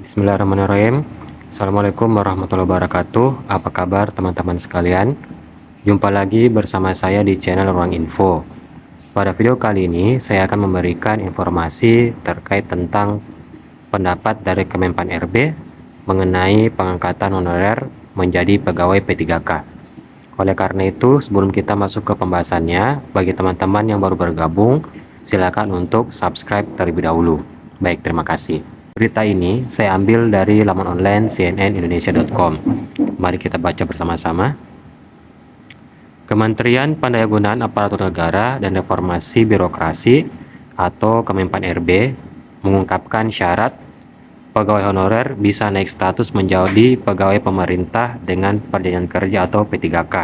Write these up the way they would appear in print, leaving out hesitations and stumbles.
Bismillahirrahmanirrahim. Assalamualaikum warahmatullahi wabarakatuh. Apa kabar teman-teman sekalian? Jumpa lagi bersama saya di channel Ruang Info. Pada video kali ini saya akan memberikan informasi terkait tentang pendapat dari Kemenpan RB mengenai pengangkatan honorer menjadi pegawai P3K. Oleh karena itu, sebelum kita masuk ke pembahasannya, bagi teman-teman yang baru bergabung, silakan untuk subscribe terlebih dahulu. Baik, terima kasih. Berita ini saya ambil dari laman online cnnindonesia.com. Mari kita baca bersama-sama. Kementerian Pendayagunaan Aparatur Negara dan Reformasi Birokrasi atau Kemenpan RB mengungkapkan syarat pegawai honorer bisa naik status menjadi pegawai pemerintah dengan perjanjian kerja atau P3K.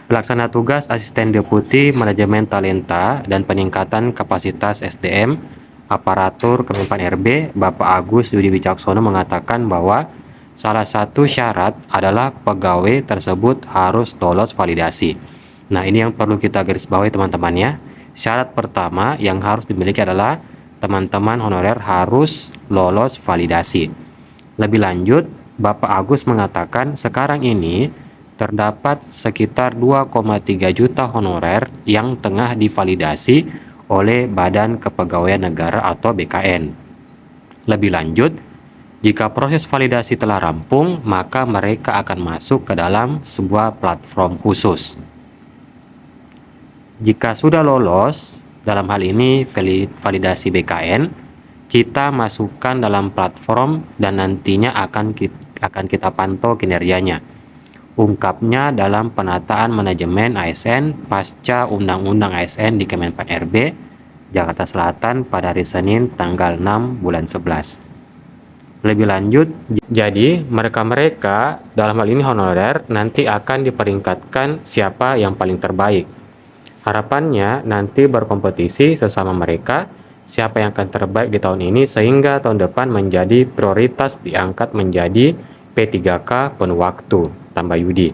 Pelaksana tugas Asisten Deputi Manajemen Talenta dan Peningkatan Kapasitas SDM Aparatur Kemenpan RB, Bapak Agus Yudi Wicaksono mengatakan bahwa salah satu syarat adalah pegawai tersebut harus lolos validasi. Nah, ini yang perlu kita garis bawahi teman-teman ya. Syarat pertama yang harus dimiliki adalah teman-teman honorer harus lolos validasi. Lebih lanjut, Bapak Agus mengatakan sekarang ini terdapat sekitar 2,3 juta honorer yang tengah divalidasi oleh Badan Kepegawaian Negara atau BKN. Lebih lanjut, jika proses validasi telah rampung, maka mereka akan masuk ke dalam sebuah platform khusus. Jika sudah lolos, dalam hal ini validasi BKN, kita masukkan dalam platform dan nantinya akan kita pantau kinerjanya. Ungkapnya dalam penataan manajemen ASN pasca Undang-Undang ASN di Kemenpan RB, Jakarta Selatan pada hari Senin tanggal 6 bulan 11. Lebih lanjut, jadi mereka-mereka dalam hal ini honorer nanti akan diperingkatkan siapa yang paling terbaik. Harapannya nanti berkompetisi sesama mereka siapa yang akan terbaik di tahun ini sehingga tahun depan menjadi prioritas diangkat menjadi P3K penuh waktu, tambah Yudi.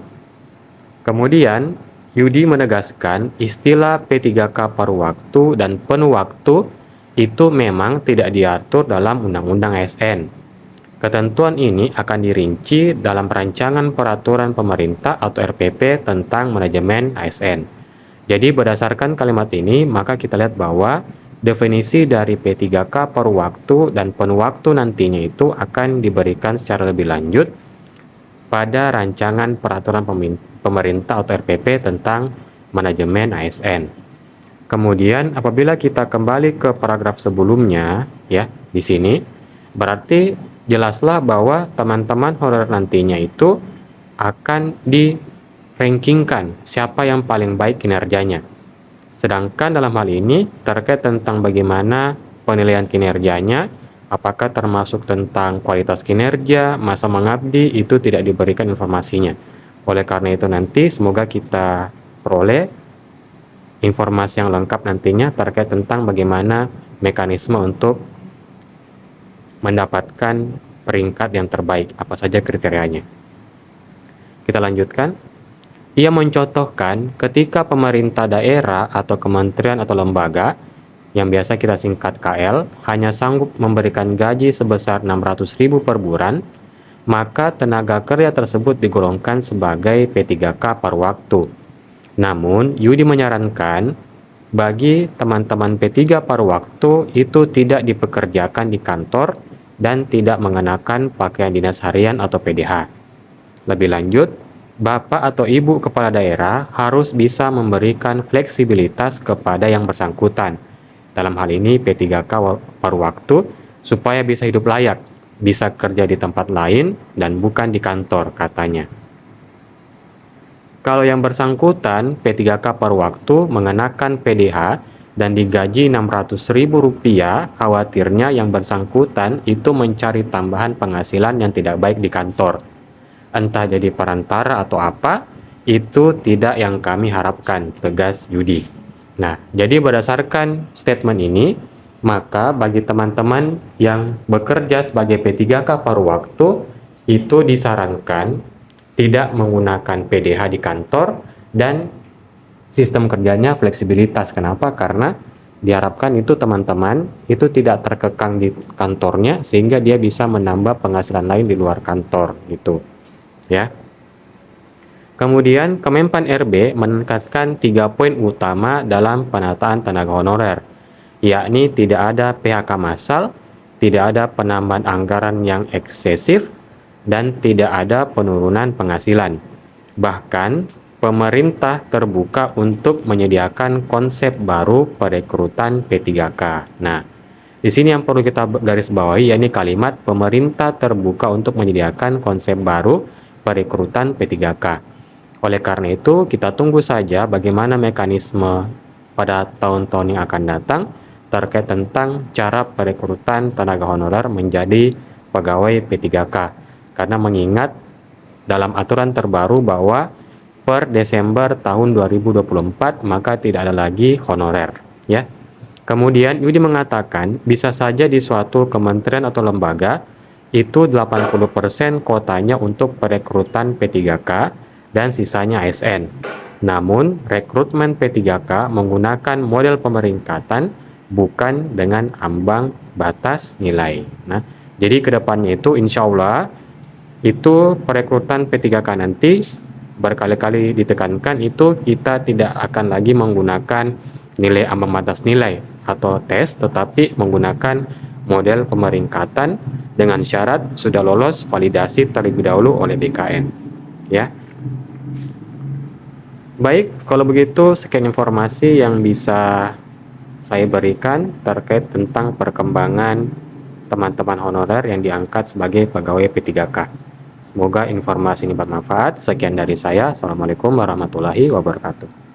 Kemudian Yudi menegaskan istilah P3K paruh waktu dan penuh waktu itu memang tidak diatur dalam Undang-Undang ASN. Ketentuan ini akan dirinci dalam Rancangan Peraturan Pemerintah atau RPP tentang manajemen ASN. Jadi berdasarkan kalimat ini, maka kita lihat bahwa definisi dari P3K paruh waktu dan penuh waktu nantinya itu akan diberikan secara lebih lanjut pada Rancangan Peraturan Pemerintah atau RPP tentang manajemen ASN. Kemudian apabila kita kembali ke paragraf sebelumnya ya, di sini berarti jelaslah bahwa teman-teman honorer nantinya itu akan di-rankingkan siapa yang paling baik kinerjanya. Sedangkan dalam hal ini terkait tentang bagaimana penilaian kinerjanya, apakah termasuk tentang kualitas kinerja, masa mengabdi, itu tidak diberikan informasinya. Oleh karena itu nanti semoga kita peroleh informasi yang lengkap nantinya terkait tentang bagaimana mekanisme untuk mendapatkan peringkat yang terbaik, apa saja kriterianya. Kita lanjutkan. Ia mencontohkan ketika pemerintah daerah atau kementerian atau lembaga yang biasa kita singkat KL hanya sanggup memberikan gaji sebesar 600.000 per bulan, maka tenaga kerja tersebut digolongkan sebagai P3K paruh waktu. Namun, Yudi menyarankan bagi teman-teman P3 paruh waktu itu tidak dipekerjakan di kantor dan tidak mengenakan pakaian dinas harian atau PDH. Lebih lanjut, Bapak atau Ibu Kepala Daerah harus bisa memberikan fleksibilitas kepada yang bersangkutan. Dalam hal ini P3K paruh waktu supaya bisa hidup layak, bisa kerja di tempat lain dan bukan di kantor katanya. Kalau yang bersangkutan P3K paruh waktu mengenakan PDH dan digaji Rp600.000, khawatirnya yang bersangkutan itu mencari tambahan penghasilan yang tidak baik di kantor. Entah jadi perantara atau apa, itu tidak yang kami harapkan, tegas Yudi. Nah, jadi berdasarkan statement ini, maka bagi teman-teman yang bekerja sebagai P3K paruh waktu, itu disarankan tidak menggunakan PDH di kantor dan sistem kerjanya fleksibilitas. Kenapa? Karena Diharapkan itu teman-teman itu tidak terkekang di kantornya sehingga dia bisa menambah penghasilan lain di luar kantor gitu ya. Kemudian Kemenpan RB menekankan 3 poin utama dalam penataan tenaga honorer, yakni tidak ada PHK massal, tidak ada penambahan anggaran yang eksesif, dan tidak ada penurunan penghasilan. Bahkan, pemerintah terbuka untuk menyediakan konsep baru perekrutan P3K. Nah, di sini yang perlu kita garis bawahi yakni kalimat pemerintah terbuka untuk menyediakan konsep baru perekrutan P3K. Oleh karena itu, kita tunggu saja bagaimana mekanisme pada tahun-tahun yang akan datang terkait tentang cara perekrutan tenaga honorer menjadi pegawai P3K. Karena mengingat dalam aturan terbaru bahwa per Desember tahun 2024 maka tidak ada lagi honorer, ya. Kemudian Yudi mengatakan bisa saja di suatu kementerian atau lembaga itu 80% kotanya untuk perekrutan P3K dan sisanya ASN. Namun, rekrutmen P3K menggunakan model pemeringkatan bukan dengan ambang batas nilai. Nah, jadi kedepannya itu insya Allah itu perekrutan P3K nanti berkali-kali ditekankan itu kita tidak akan lagi menggunakan nilai ambang batas nilai atau tes, tetapi menggunakan model pemeringkatan dengan syarat sudah lolos validasi terlebih dahulu oleh BKN. Ya. Baik, kalau begitu sekian informasi yang bisa saya berikan terkait tentang perkembangan teman-teman honorer yang diangkat sebagai pegawai P3K. Semoga informasi ini bermanfaat. Sekian dari saya. Assalamualaikum warahmatullahi wabarakatuh.